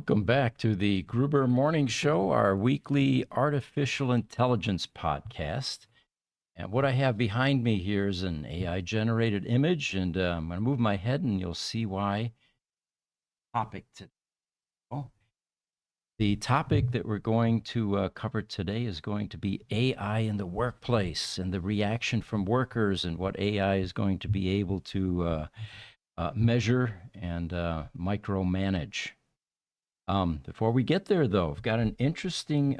Welcome back to the Gruber Morning Show, our weekly artificial intelligence podcast. And what I have behind me here is an AI generated image, and I'm going to move my head and you'll see why. Topic today. Oh, the topic that we're going to cover today is going to be AI in the workplace and the reaction from workers and what AI is going to be able to measure and micromanage. Before we get there, though, I've got an interesting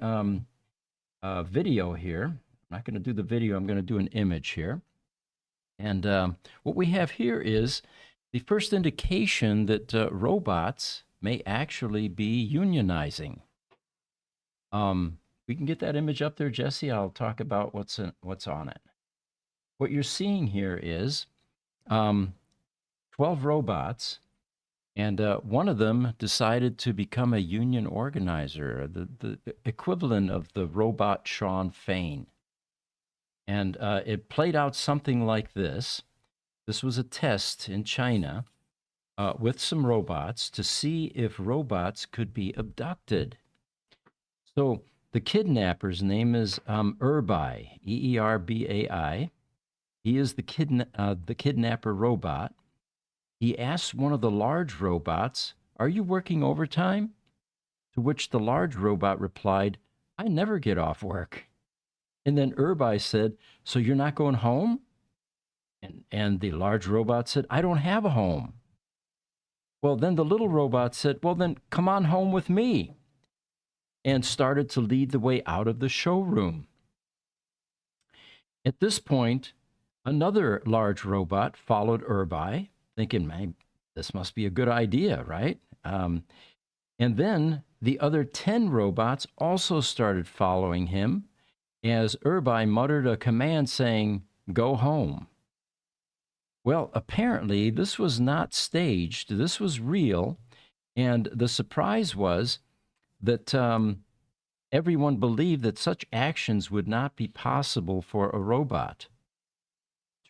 video here. I'm not going to do the video, I'm going to do an image here. And what we have here is the first indication that robots may actually be unionizing. We can get that image up there, Jesse. I'll talk about what's on it. What you're seeing here is 12 robots. And one of them decided to become a union organizer, the equivalent of the robot Sean Fain. And it played out something like this. This was a test in China with some robots to see if robots could be abducted. So the kidnapper's name is Erbai, Erbai. He is the kidnapper robot. He asked one of the large robots, "Are you working overtime?" To which the large robot replied, "I never get off work." And then Erbai said, "So you're not going home?" And the large robot said, "I don't have a home." Well, then the little robot said, "Well, then come on home with me," and started to lead the way out of the showroom. At this point, another large robot followed Erbai, thinking, man, this must be a good idea, right? And then the other 10 robots also started following him as Erbai muttered a command saying, "Go home." Well, apparently this was not staged. This was real. And the surprise was that everyone believed that such actions would not be possible for a robot.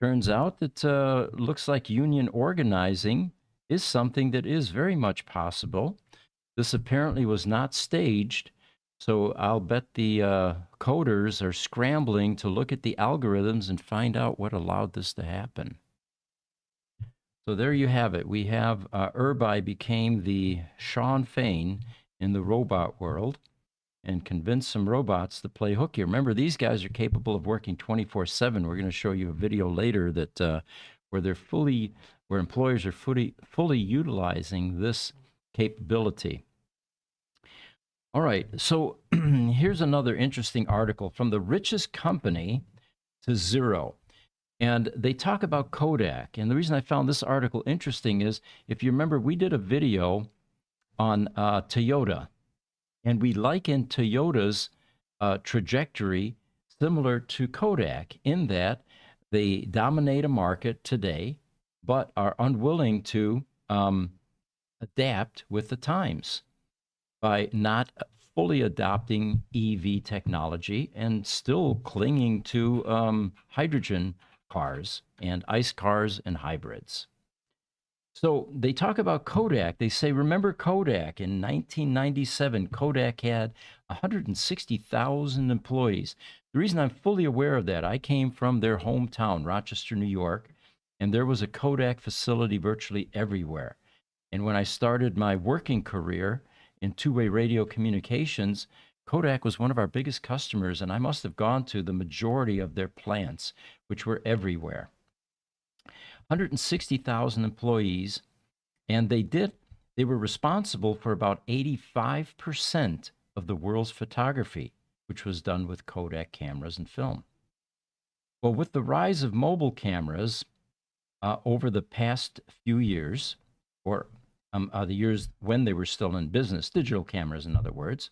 Turns out that looks like union organizing is something that is very much possible. This apparently was not staged, so I'll bet the coders are scrambling to look at the algorithms and find out what allowed this to happen. So there you have it. We have Erbai became the Sean Fain in the robot world and convince some robots to play hooky. Remember, these guys are capable of working 24/7. We're going to show you a video later that where employers are fully utilizing this capability. All right, so here's another interesting article from the richest company to zero. And they talk about Kodak. And the reason I found this article interesting is, if you remember, we did a video on Toyota. And we liken Toyota's trajectory similar to Kodak in that they dominate a market today, but are unwilling to adapt with the times by not fully adopting EV technology and still clinging to hydrogen cars and ICE cars and hybrids. So they talk about Kodak. They say, remember Kodak in 1997, Kodak had 160,000 employees. The reason I'm fully aware of that, I came from their hometown, Rochester, New York, and there was a Kodak facility virtually everywhere. And when I started my working career in two-way radio communications, Kodak was one of our biggest customers, and I must have gone to the majority of their plants, which were everywhere. 160,000 employees, and they were responsible for about 85% of the world's photography, which was done with Kodak cameras and film. Well, with the rise of mobile cameras over the past few years, or the years when they were still in business, digital cameras, in other words,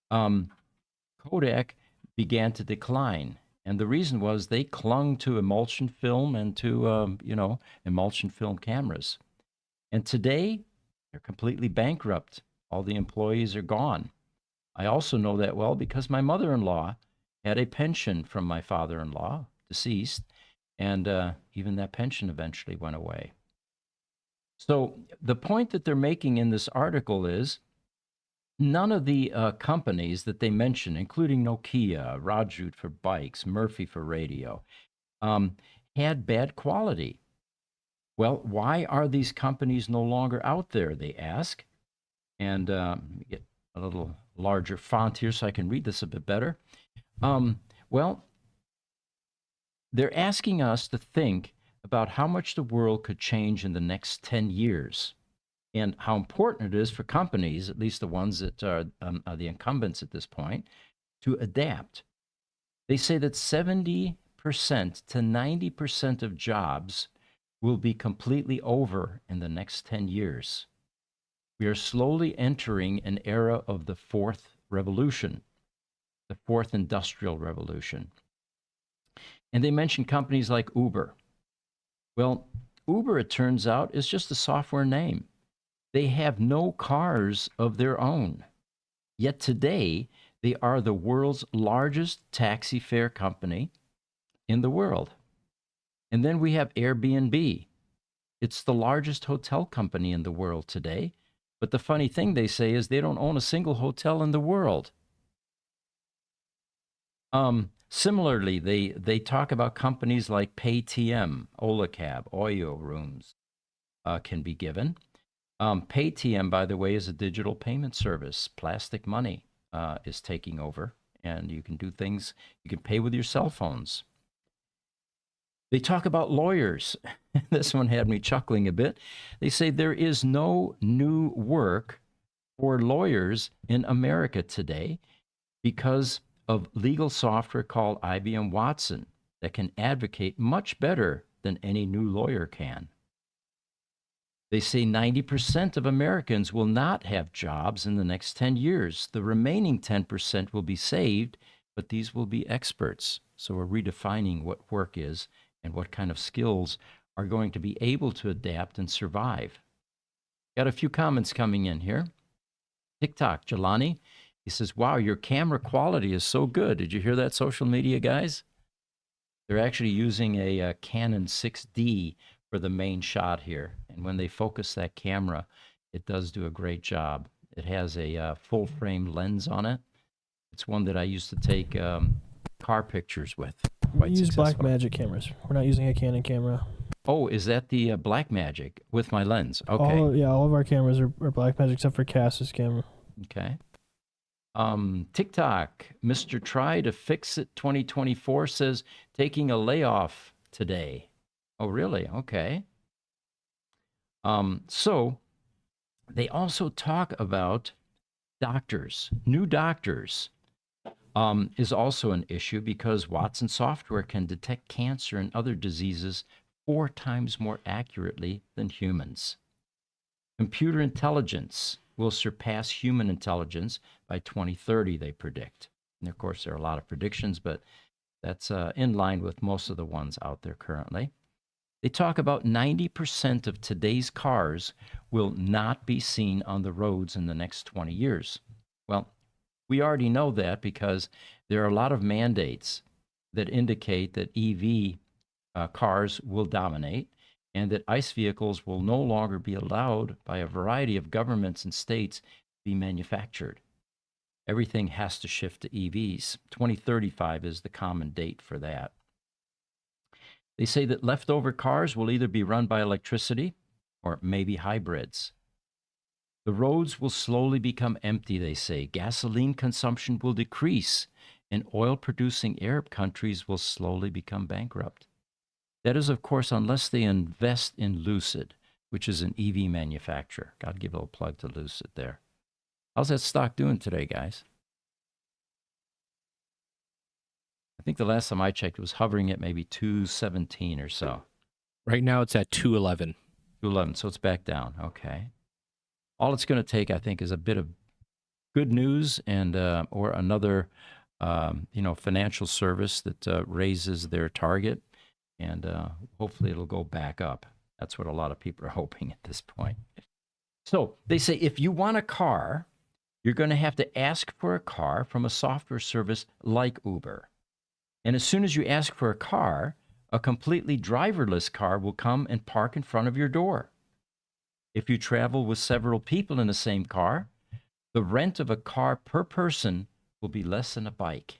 Kodak began to decline. And the reason was they clung to emulsion film and to, emulsion film cameras. And today, they're completely bankrupt. All the employees are gone. I also know that well because my mother-in-law had a pension from my father-in-law, deceased, and even that pension eventually went away. So the point that they're making in this article is none of the companies that they mention, including Nokia, Rajut for bikes, Murphy for radio, um, had bad quality. Well, why are these companies no longer out there? They ask. And let me get a little larger font here so I can read this a bit better. Well, they're asking us to think about how much the world could change in the next 10 years and how important it is for companies, at least the ones that are the incumbents at this point, to adapt. They say that 70% to 90% of jobs will be completely over in the next 10 years. We are slowly entering an era of the fourth revolution, the fourth industrial revolution. And they mention companies like Uber. Well, Uber, it turns out, is just a software name. They have no cars of their own. Yet today, they are the world's largest taxi fare company in the world. And then we have Airbnb. It's the largest hotel company in the world today. But the funny thing they say is they don't own a single hotel in the world. Similarly, they talk about companies like Paytm, Olacab, Oyo Rooms can be given. Paytm, by the way, is a digital payment service. Plastic money is taking over, and you can do things. You can pay with your cell phones. They talk about lawyers. This one had me chuckling a bit. They say there is no new work for lawyers in America today because of legal software called IBM Watson that can advocate much better than any new lawyer can. They say 90% of Americans will not have jobs in the next 10 years. The remaining 10% will be saved, but these will be experts. So we're redefining what work is and what kind of skills are going to be able to adapt and survive. Got a few comments coming in here. TikTok, Jelani, he says, wow, your camera quality is so good. Did you hear that, social media guys? They're actually using a Canon 6D for the main shot here. And when they focus that camera, it does do a great job. It has a full frame lens on it. It's one that I used to take car pictures with. We use Blackmagic cameras. We're not using a Canon camera. Oh, is that the Blackmagic with my lens? Okay. All of our cameras are Blackmagic except for Cass's camera. Okay. TikTok, Mr. Try to Fix It 2024 says taking a layoff today. Oh, really? Okay. So they also talk about doctors. New doctors is also an issue because Watson software can detect cancer and other diseases 4 times more accurately than humans. Computer intelligence will surpass human intelligence by 2030, they predict. And of course, there are a lot of predictions, but that's in line with most of the ones out there currently. They talk about 90% of today's cars will not be seen on the roads in the next 20 years. Well, we already know that because there are a lot of mandates that indicate that EV cars will dominate and that ICE vehicles will no longer be allowed by a variety of governments and states to be manufactured. Everything has to shift to EVs. 2035 is the common date for that. They say that leftover cars will either be run by electricity or maybe hybrids. The roads will slowly become empty, they say. Gasoline consumption will decrease, and oil-producing Arab countries will slowly become bankrupt. That is, of course, unless they invest in Lucid, which is an EV manufacturer. Got to give a little plug to Lucid there. How's that stock doing today, guys? I think the last time I checked, it was hovering at maybe 217 or so. Right now, it's at 211. 211, so it's back down. Okay. All it's going to take, I think, is a bit of good news and or another, financial service that raises their target, and hopefully it'll go back up. That's what a lot of people are hoping at this point. So they say if you want a car, you're going to have to ask for a car from a software service like Uber. And as soon as you ask for a car, a completely driverless car will come and park in front of your door. If you travel with several people in the same car, the rent of a car per person will be less than a bike.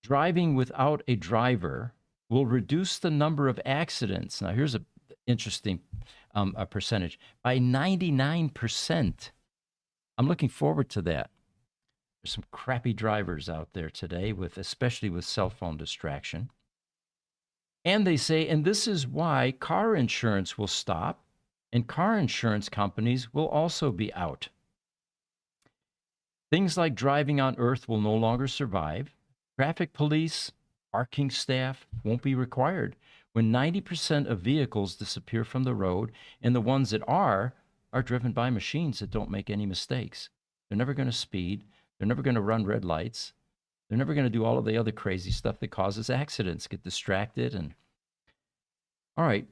Driving without a driver will reduce the number of accidents. Now, here's an interesting a percentage by 99%. I'm looking forward to that. There's some crappy drivers out there today, especially with cell phone distraction. And they say, and this is why car insurance will stop, and car insurance companies will also be out. Things like driving on Earth will no longer survive. Traffic police, parking staff won't be required when 90% of vehicles disappear from the road, and the ones that are driven by machines that don't make any mistakes. They're never going to speed. They're never going to run red lights. They're never going to do all of the other crazy stuff that causes accidents, get distracted. And all right,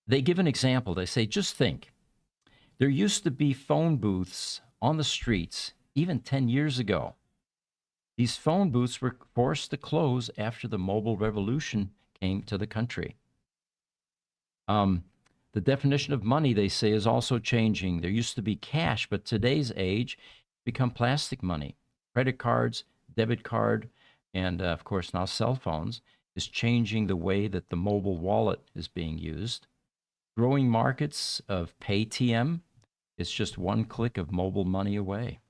they give an example. They say, just think, there used to be phone booths on the streets even 10 years ago. These phone booths were forced to close after the mobile revolution came to the country. The definition of money, they say, is also changing. There used to be cash, but today's age become plastic money. Credit cards, debit card, and of course now cell phones is changing the way that the mobile wallet is being used. Growing markets of PayTM is just one click of mobile money away.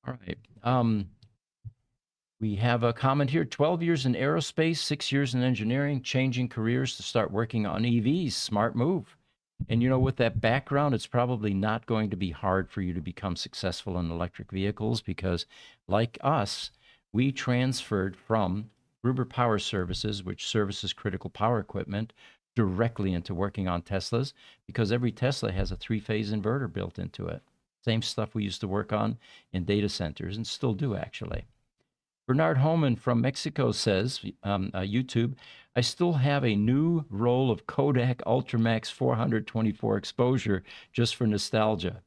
All right. We have a comment here, 12 years in aerospace, 6 years in engineering, changing careers to start working on EVs. Smart move. And with that background, it's probably not going to be hard for you to become successful in electric vehicles because, like us, we transferred from Gruber Power Services, which services critical power equipment, directly into working on Teslas because every Tesla has a 3-phase inverter built into it. Same stuff we used to work on in data centers and still do, actually. Bernard Holman from Mexico says, YouTube, I still have a new roll of Kodak Ultramax 424 exposure just for nostalgia.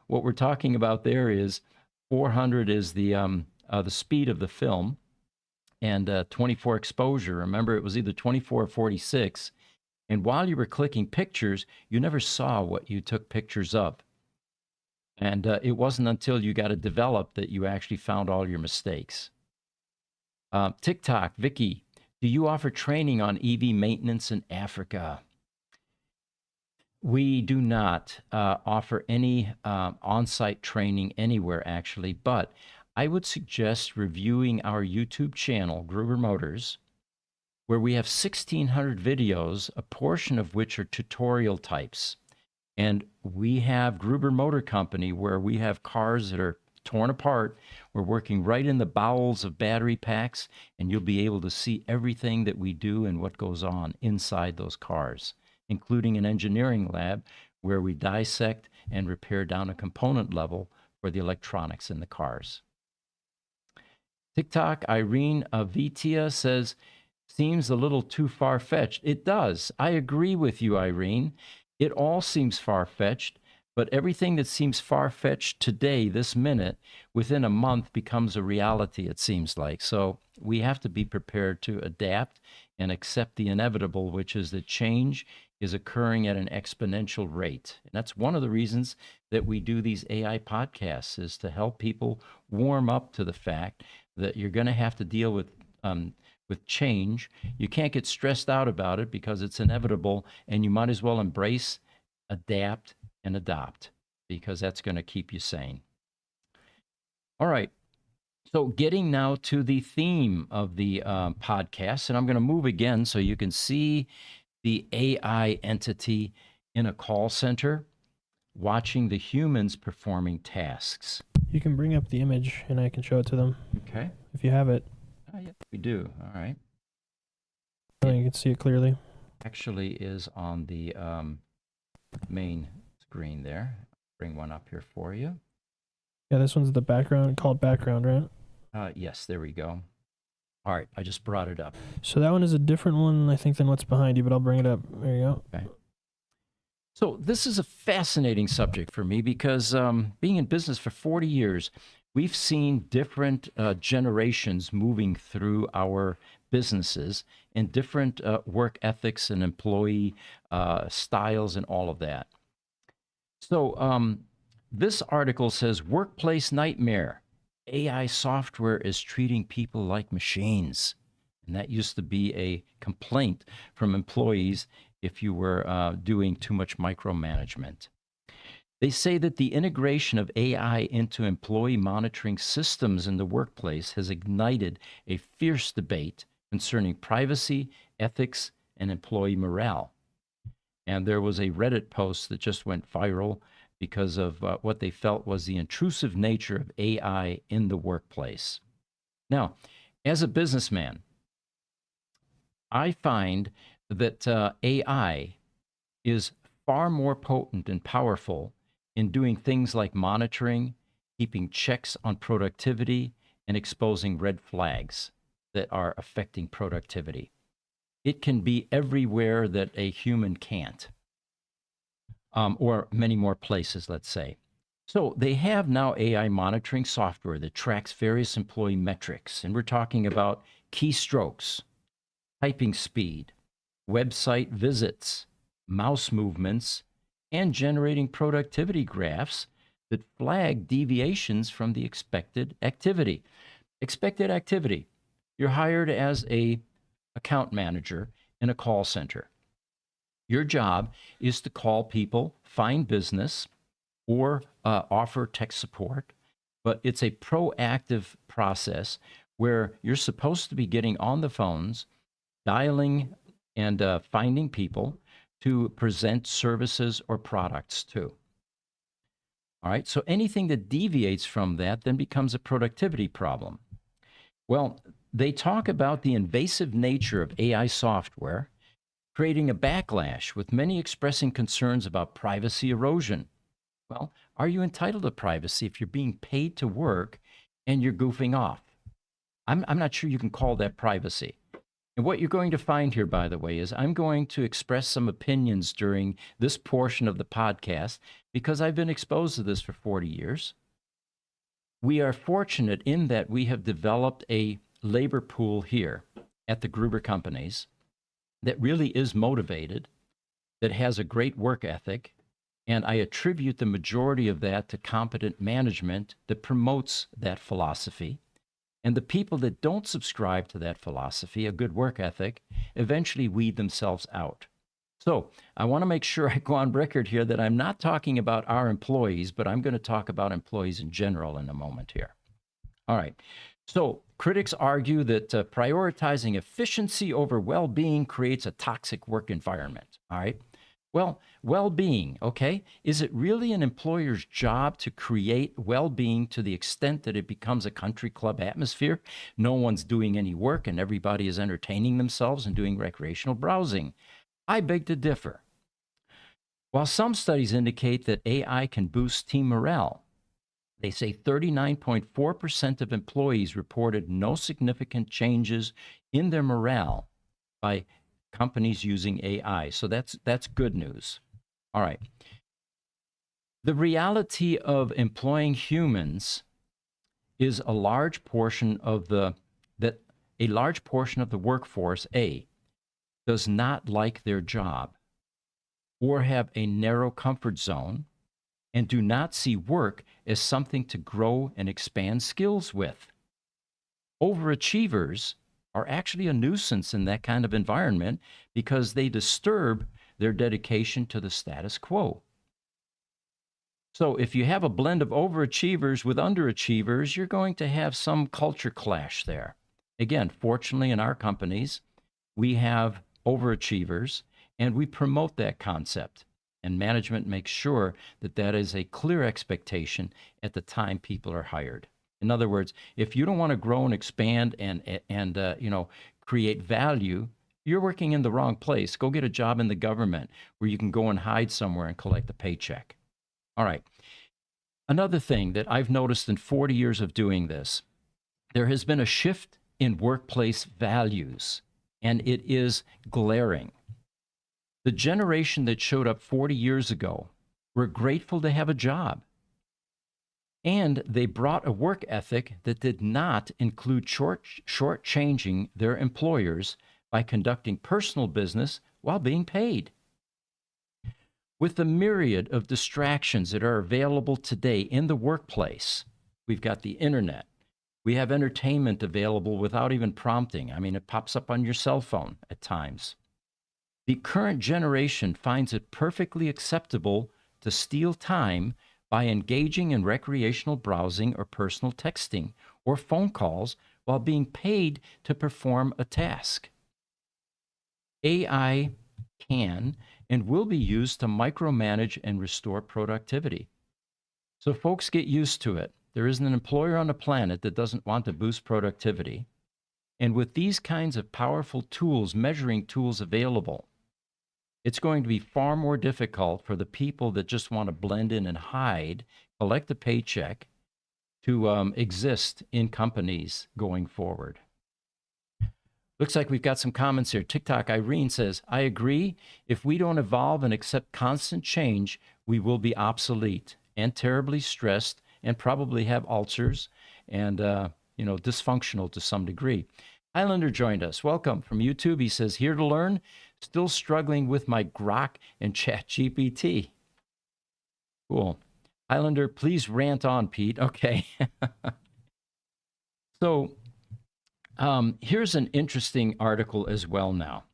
What we're talking about there is 400 is the speed of the film, and 24 exposure. Remember, it was either 24 or 46. And while you were clicking pictures, you never saw what you took pictures of. And it wasn't until you got it developed that you actually found all your mistakes. TikTok, Vicky, do you offer training on EV maintenance in Africa? We do not offer any on-site training anywhere, actually, but I would suggest reviewing our YouTube channel, Gruber Motors, where we have 1,600 videos, a portion of which are tutorial types. And we have Gruber Motor Company, where we have cars that are torn apart. We're working right in the bowels of battery packs, and you'll be able to see everything that we do and what goes on inside those cars, including an engineering lab where we dissect and repair down a component level for the electronics in the cars. TikTok, Irene Vitia says, seems a little too far-fetched. It does. I agree with you, Irene. It all seems far-fetched, but everything that seems far-fetched today, this minute, within a month becomes a reality, it seems like. So we have to be prepared to adapt and accept the inevitable, which is that change is occurring at an exponential rate. And that's one of the reasons that we do these AI podcasts, is to help people warm up to the fact that you're going to have to deal with change. You can't get stressed out about it because it's inevitable, and you might as well embrace, adapt, and adopt, because that's going to keep you sane. All right. So getting now to the theme of the podcast, and I'm going to move again so you can see the AI entity in a call center watching the humans performing tasks. You can bring up the image and I can show it to them. Okay. If you have it. Yeah, we do. All right. Oh, you can see it clearly. Actually is on the main screen there. Bring one up here for you. Yeah, this one's the background, called background, right? Yes, there we go. All right, I just brought it up. So that one is a different one, I think, than what's behind you, but I'll bring it up. There you go. Okay. So this is a fascinating subject for me because being in business for 40 years, we've seen different generations moving through our businesses and different work ethics and employee styles and all of that. So this article says workplace nightmare. AI software is treating people like machines. And that used to be a complaint from employees if you were doing too much micromanagement. They say that the integration of AI into employee monitoring systems in the workplace has ignited a fierce debate concerning privacy, ethics, and employee morale. And there was a Reddit post that just went viral because of what they felt was the intrusive nature of AI in the workplace. Now, as a businessman, I find that AI is far more potent and powerful in doing things like monitoring, keeping checks on productivity, and exposing red flags that are affecting productivity. It can be everywhere that a human can't, or many more places, let's say. So they have now AI monitoring software that tracks various employee metrics, and we're talking about keystrokes, typing speed, website visits, mouse movements, and generating productivity graphs that flag deviations from the expected activity. Expected activity. You're hired as a account manager in a call center. Your job is to call people, find business, or offer tech support, but it's a proactive process where you're supposed to be getting on the phones, dialing and finding people to present services or products to. All right, so anything that deviates from that then becomes a productivity problem. Well, they talk about the invasive nature of AI software, creating a backlash with many expressing concerns about privacy erosion. Well, are you entitled to privacy if you're being paid to work and you're goofing off? I'm not sure you can call that privacy. And what you're going to find here, by the way, is I'm going to express some opinions during this portion of the podcast because I've been exposed to this for 40 years. We are fortunate in that we have developed a labor pool here at the Gruber companies that really is motivated, that has a great work ethic, and I attribute the majority of that to competent management that promotes that philosophy. And the people that don't subscribe to that philosophy, a good work ethic, eventually weed themselves out. So I want to make sure I go on record here that I'm not talking about our employees, but I'm going to talk about employees in general in a moment here. All right. So critics argue that prioritizing efficiency over well-being creates a toxic work environment. All right. Well, well-being, okay? Is it really an employer's job to create well-being to the extent that it becomes a country club atmosphere? No one's doing any work and everybody is entertaining themselves and doing recreational browsing. I beg to differ. While some studies indicate that AI can boost team morale, they say 39.4% of employees reported no significant changes in their morale by companies using AI. So that's good news. All right. The reality of employing humans is a large portion of the workforce does not like their job or have a narrow comfort zone and do not see work as something to grow and expand skills with. Overachievers are actually a nuisance in that kind of environment because they disturb their dedication to the status quo. So if you have a blend of overachievers with underachievers, you're going to have some culture clash there. Again, fortunately in our companies, we have overachievers and we promote that concept. And management makes sure that that is a clear expectation at the time people are hired. In other words, if you don't want to grow and expand and create value, you're working in the wrong place. Go get a job in the government where you can go and hide somewhere and collect a paycheck. All right. Another thing that I've noticed in 40 years of doing this, there has been a shift in workplace values, and it is glaring. The generation that showed up 40 years ago were grateful to have a job. And they brought a work ethic that did not include shortchanging their employers by conducting personal business while being paid. With the myriad of distractions that are available today in the workplace, we've got the internet. We have entertainment available without even prompting. I mean, it pops up on your cell phone at times. The current generation finds it perfectly acceptable to steal time by engaging in recreational browsing or personal texting or phone calls while being paid to perform a task. AI can and will be used to micromanage and restore productivity. So folks, get used to it. There isn't an employer on the planet that doesn't want to boost productivity. And with these kinds of powerful tools, measuring tools available, it's going to be far more difficult for the people that just want to blend in and hide, collect a paycheck, to exist in companies going forward. Looks like we've got some comments here. TikTok Irene says, I agree. If we don't evolve and accept constant change, we will be obsolete and terribly stressed and probably have ulcers and, dysfunctional to some degree. Highlander joined us. Welcome from YouTube. He says, here to learn, still struggling with my Grok and ChatGPT. Cool. Highlander, please rant on, Pete. Okay. So here's an interesting article as well now.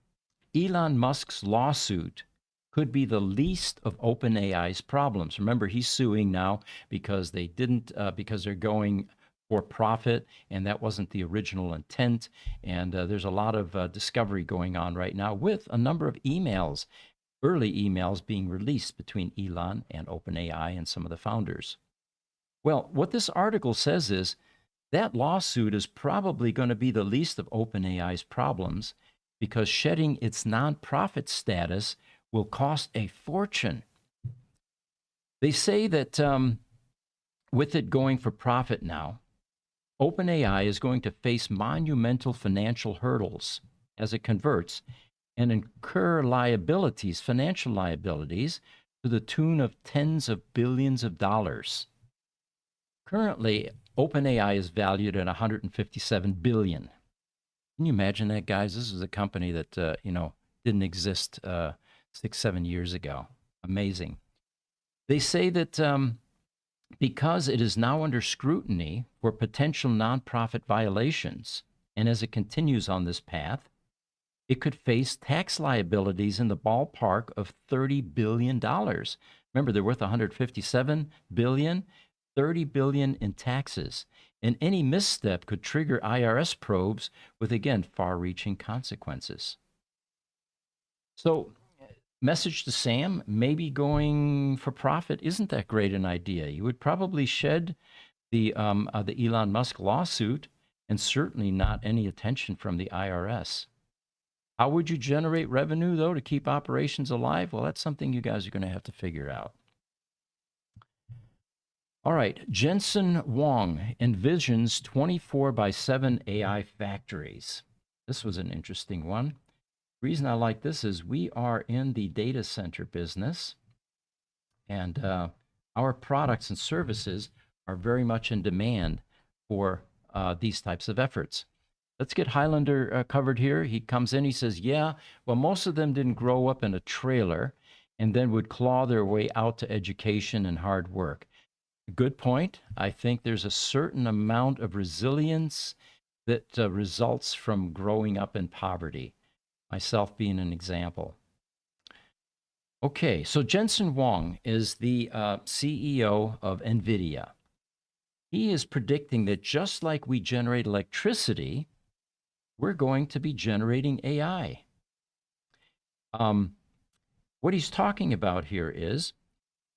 Elon Musk's lawsuit could be the least of OpenAI's problems. Remember, he's suing now because they didn't, because they're going for profit, and that wasn't the original intent. And there's a lot of discovery going on right now with a number of emails, early emails being released between Elon and OpenAI and some of the founders. Well, what this article says is that lawsuit is probably going to be the least of OpenAI's problems because shedding its nonprofit status will cost a fortune. They say that with it going for profit now, OpenAI is going to face monumental financial hurdles as it converts and incur liabilities, financial liabilities, to the tune of tens of billions of dollars. Currently, OpenAI is valued at $157 billion. Can you imagine that, guys? This is a company that, didn't exist 6-7 years ago. Amazing. They say that because it is now under scrutiny for potential nonprofit violations, and as it continues on this path, it could face tax liabilities in the ballpark of $30 billion. Remember, they're worth $157 billion, $30 billion in taxes. And any misstep could trigger IRS probes with, again, far-reaching consequences. So, message to Sam, maybe going for profit isn't that great an idea. You would probably shed the Elon Musk lawsuit and certainly not any attention from the IRS. How would you generate revenue, though, to keep operations alive? Well, that's something you guys are going to have to figure out. All right, Jensen Huang envisions 24/7 AI factories. This was an interesting one. The reason I like this is we are in the data center business, and our products and services are very much in demand for these types of efforts. Let's get Highlander covered here. He comes in, he says, yeah, well, most of them didn't grow up in a trailer and then would claw their way out to education and hard work. Good point. I think there's a certain amount of resilience that results from growing up in poverty, myself being an example. Okay, so Jensen Huang is the CEO of NVIDIA. He is predicting that just like we generate electricity, we're going to be generating AI. What he's talking about here is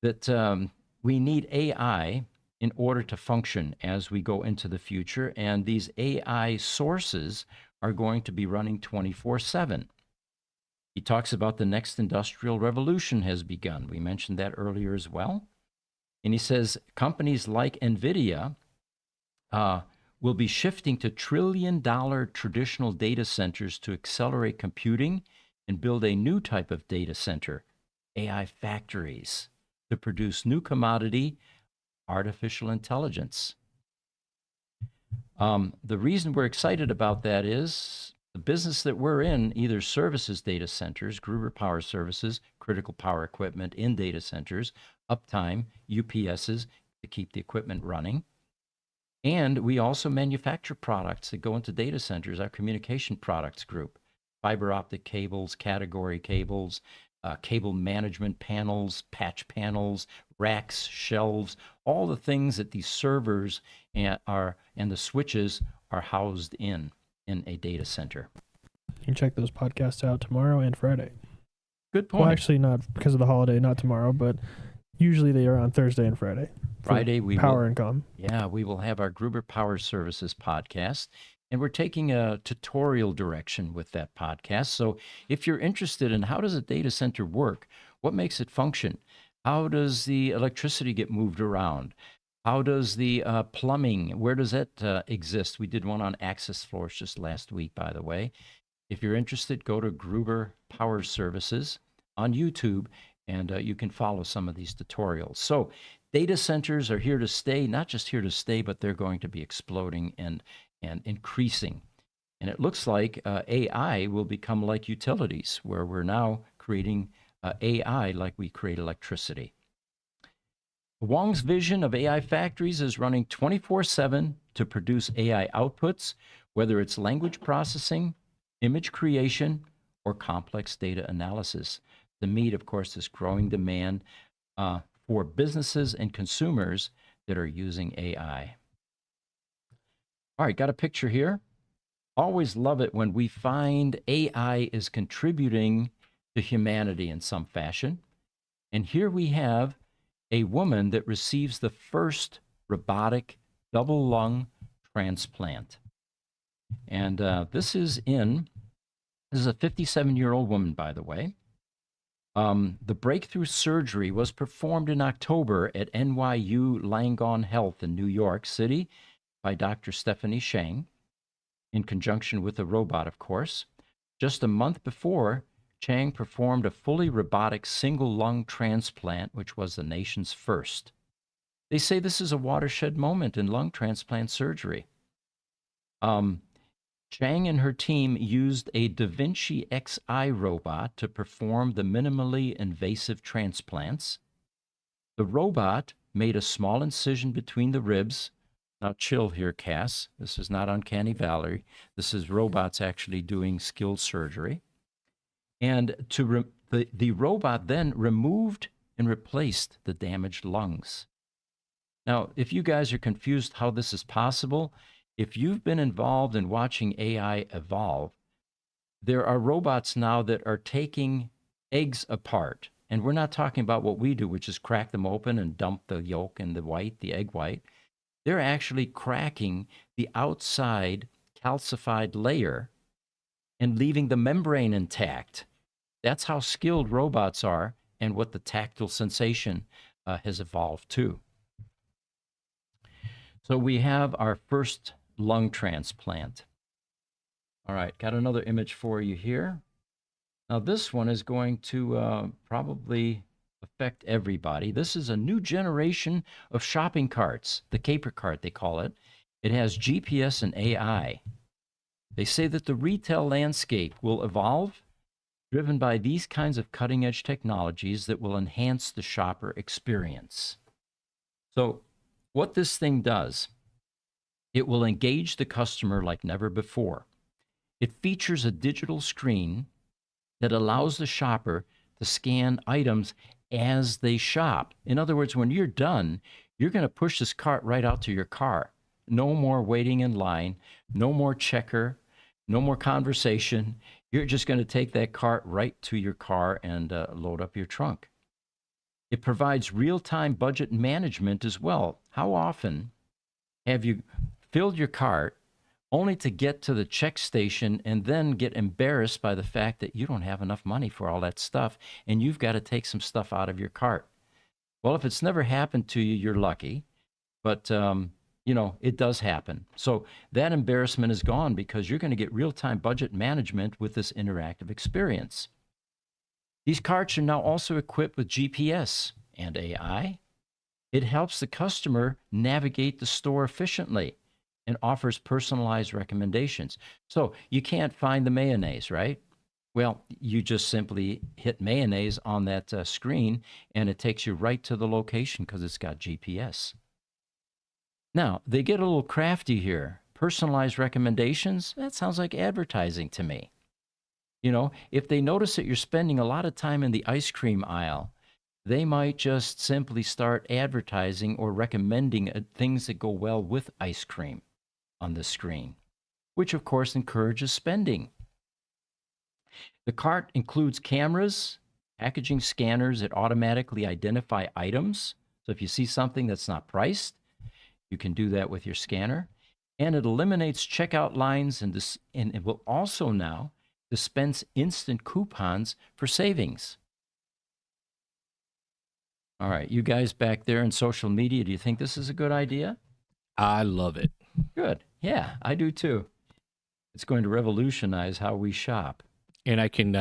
that we need AI in order to function as we go into the future, and these AI sources are going to be running 24/7. He talks about the next industrial revolution has begun. We mentioned that earlier as well. And he says companies like NVIDIA will be shifting to trillion-dollar traditional data centers to accelerate computing and build a new type of data center, AI factories, to produce new commodity, artificial intelligence. The reason we're excited about that is The business that we're in either services data centers, Gruber Power Services, critical power equipment in data centers, uptime, UPSs to keep the equipment running. And we also manufacture products that go into data centers, our communication products group, fiber optic cables, category cables, cable management panels, patch panels, racks, shelves, all the things that these servers and the switches are housed in a data center. You can check those podcasts out tomorrow and Friday. Good point. Well, actually, not because of the holiday, not tomorrow, but usually they are on Thursday and Friday. Friday we Power will, and Com. Yeah, we will have our Gruber Power Services podcast, and we're taking a tutorial direction with that podcast. So if you're interested in how does a data center work, what makes it function, how does the electricity get moved around, how does the plumbing, where does that exist? We did one on access floors just last week, by the way. If you're interested, go to Gruber Power Services on YouTube, and you can follow some of these tutorials. So data centers are here to stay, not just here to stay, but they're going to be exploding and increasing. And it looks like AI will become like utilities, where we're now creating AI like we create electricity. Wong's vision of AI factories is running 24/7 to produce AI outputs, whether it's language processing, image creation, or complex data analysis, to meet, of course, this growing demand for businesses and consumers that are using AI. All right, got a picture here. Always love it when we find AI is contributing to humanity in some fashion. And here we have a woman that receives the first robotic double lung transplant. And this is a 57-year-old woman, by the way. The breakthrough surgery was performed in October at NYU Langone Health in New York City by Dr. Stephanie Shang, in conjunction with a robot, of course. Just a month before, Chang performed a fully robotic single lung transplant, which was the nation's first. They say this is a watershed moment in lung transplant surgery. Chang and her team used a Da Vinci Xi robot to perform the minimally invasive transplants. The robot made a small incision between the ribs. Now, chill here, Cass. This is not Uncanny Valley. This is robots actually doing skilled surgery. And the robot then removed and replaced the damaged lungs. Now, if you guys are confused how this is possible, if you've been involved in watching AI evolve, there are robots now that are taking eggs apart. And we're not talking about what we do, which is crack them open and dump the yolk and the white, the egg white. They're actually cracking the outside calcified layer and leaving the membrane intact. That's how skilled robots are and what the tactile sensation has evolved to. So we have our first lung transplant. All right, got another image for you here. Now this one is going to probably affect everybody. This is a new generation of shopping carts, the caper cart they call it. It has GPS and AI. They say that the retail landscape will evolve, driven by these kinds of cutting-edge technologies that will enhance the shopper experience. So what this thing does, it will engage the customer like never before. It features a digital screen that allows the shopper to scan items as they shop. In other words, when you're done, you're going to push this cart right out to your car. No more waiting in line, no more checker, no more conversation. You're just going to take that cart right to your car and load up your trunk. It provides real-time budget management as well. How often have you filled your cart only to get to the check station and then get embarrassed by the fact that you don't have enough money for all that stuff and you've got to take some stuff out of your cart? Well, if it's never happened to you, you're lucky. But, it does happen. So that embarrassment is gone because you're going to get real-time budget management with this interactive experience. These carts are now also equipped with GPS and AI. It helps the customer navigate the store efficiently and offers personalized recommendations. So you can't find the mayonnaise, right? Well, you just simply hit mayonnaise on that screen and it takes you right to the location because it's got GPS. Now, they get a little crafty here. Personalized recommendations? That sounds like advertising to me. You know, if they notice that you're spending a lot of time in the ice cream aisle, they might just simply start advertising or recommending things that go well with ice cream on the screen, which of course encourages spending. The cart includes cameras, packaging scanners that automatically identify items. So if you see something that's not priced, you can do that with your scanner. And it eliminates checkout lines and it will also now dispense instant coupons for savings. All right, you guys back there in social media, do you think this is a good idea? I love it. Good. Yeah, I do too. It's going to revolutionize how we shop. And I can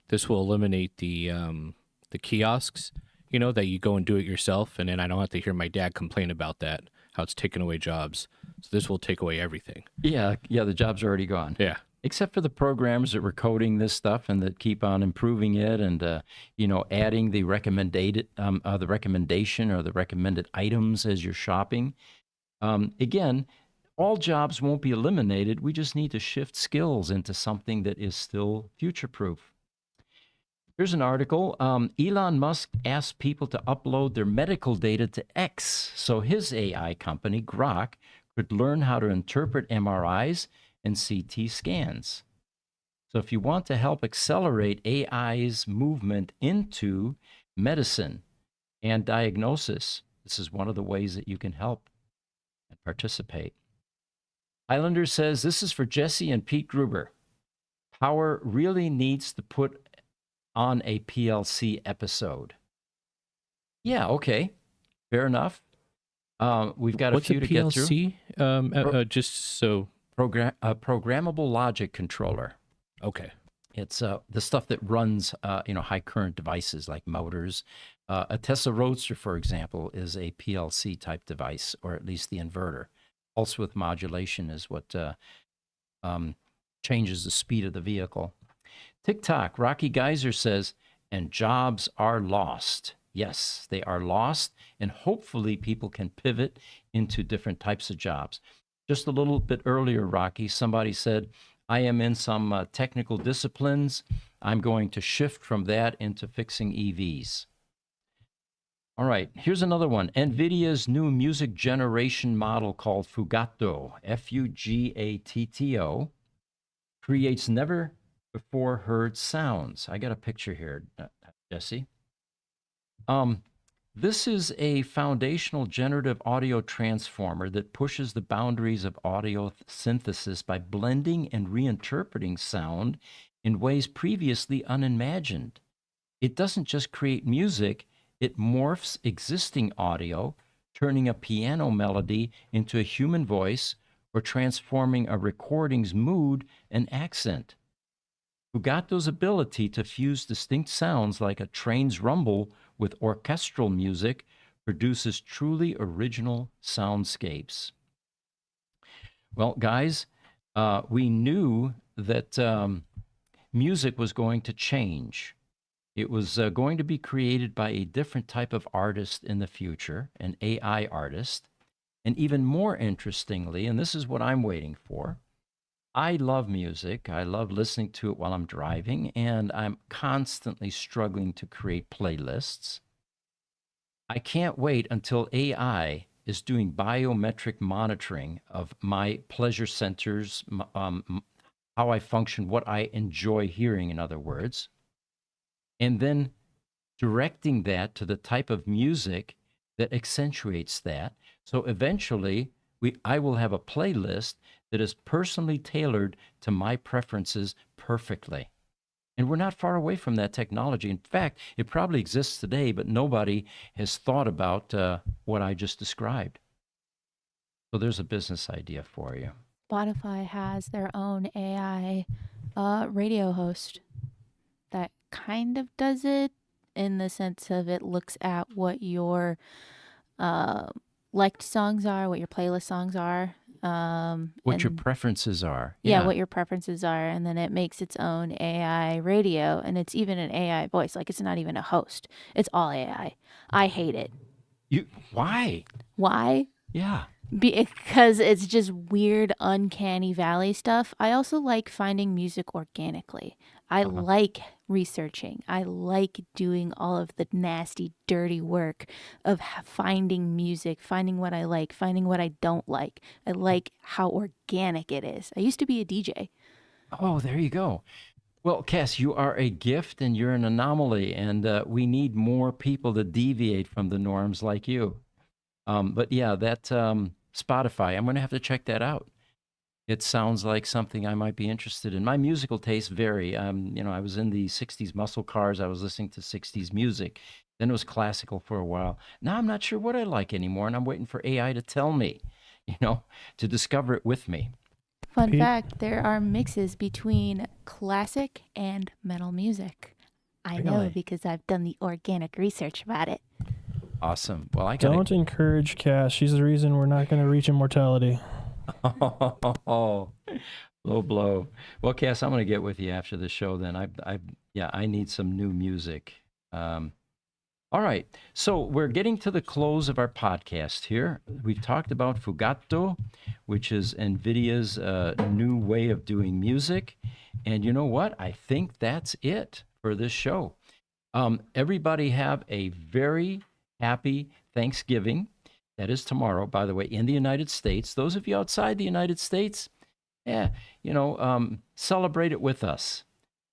this will eliminate the kiosks, you know, that you go and do it yourself, and then I don't have to hear my dad complain about that, how it's taking away jobs. So this will take away everything. Yeah, the job's already gone. Yeah. Except for the programs that were coding this stuff and that keep on improving it and adding the the recommendation or the recommended items as you're shopping. Again, all jobs won't be eliminated. We just need to shift skills into something that is still future-proof. Here's an article. Elon Musk asked people to upload their medical data to X so his AI company, Grok, could learn how to interpret MRIs and CT scans. So if you want to help accelerate AI's movement into medicine and diagnosis, this is one of the ways that you can help and participate. Highlander says, this is for Jesse and Pete Gruber. Power really needs to put on a PLC episode. Yeah, okay. Fair enough. We've got What's a few to get through. PLC? Just so Programmable logic controller. okay. It's the stuff that runs high current devices like motors. A Tesla Roadster, for example, is a PLC type device, or at least the inverter. Pulse width modulation is what changes the speed of the vehicle. TikTok, Rocky Geyser says, and jobs are lost. Yes, they are lost, and hopefully people can pivot into different types of jobs. Just a little bit earlier, Rocky, somebody said, I am in some technical disciplines. I'm going to shift from that into fixing EVs. All right, here's another one. NVIDIA's new music generation model called Fugatto, Fugatto, creates never before heard sounds. I got a picture here, Jesse. This is a foundational generative audio transformer that pushes the boundaries of audio synthesis by blending and reinterpreting sound in ways previously unimagined. It doesn't just create music, it morphs existing audio, turning a piano melody into a human voice or transforming a recording's mood and accent. Fugatto's ability to fuse distinct sounds like a train's rumble with orchestral music produces truly original soundscapes. Well, guys, we knew that music was going to change. It was going to be created by a different type of artist in the future, an AI artist. And even more interestingly, and this is what I'm waiting for, I love music. I love listening to it while I'm driving, and I'm constantly struggling to create playlists. I can't wait until AI is doing biometric monitoring of my pleasure centers, how I function, what I enjoy hearing, in other words, and then directing that to the type of music that accentuates that. So eventually, I will have a playlist that is personally tailored to my preferences perfectly. And we're not far away from that technology. In fact, it probably exists today, but nobody has thought about what I just described. So there's a business idea for you. Spotify has their own AI radio host that kind of does it in the sense of it looks at what your liked songs are, what your playlist songs are, What your and- preferences are. yeah, what your preferences are, and then it makes its own AI radio, and it's even an AI voice. Like, it's not even a host. It's all AI. I hate it. Why? Why? Yeah. Because it's just weird, uncanny valley stuff. I also like finding music organically. I like researching. I like doing all of the nasty, dirty work of finding music, finding what I like, finding what I don't like. I like how organic it is. I used to be a DJ. Oh, there you go. Well, Cass, you are a gift and you're an anomaly, and we need more people to deviate from the norms like you. But yeah, that Spotify, I'm going to have to check that out. It sounds like something I might be interested in. My musical tastes vary. I was in the 60s muscle cars. I was listening to 60s music. Then it was classical for a while. Now I'm not sure what I like anymore, and I'm waiting for AI to tell me, to discover it with me. Fun Pete? fact, there are mixes between classic and metal music. I know Really? because I've done the organic research about it. Awesome. Well, I got Don't encourage Cass. She's the reason we're not going to reach immortality. Oh, low blow. Well, Cass, I'm going to get with you after the show then. I need some new music. All right. So we're getting to the close of our podcast here. We've talked about Fugatto, which is NVIDIA's new way of doing music. And you know what? I think that's it for this show. Everybody have a very happy Thanksgiving. That is tomorrow, by the way, in the United States. Those of you outside the United States, celebrate it with us.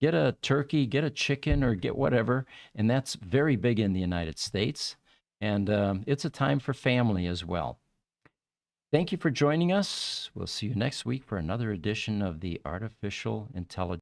Get a turkey, get a chicken, or get whatever. And that's very big in the United States. And it's a time for family as well. Thank you for joining us. We'll see you next week for another edition of the Artificial Intelligence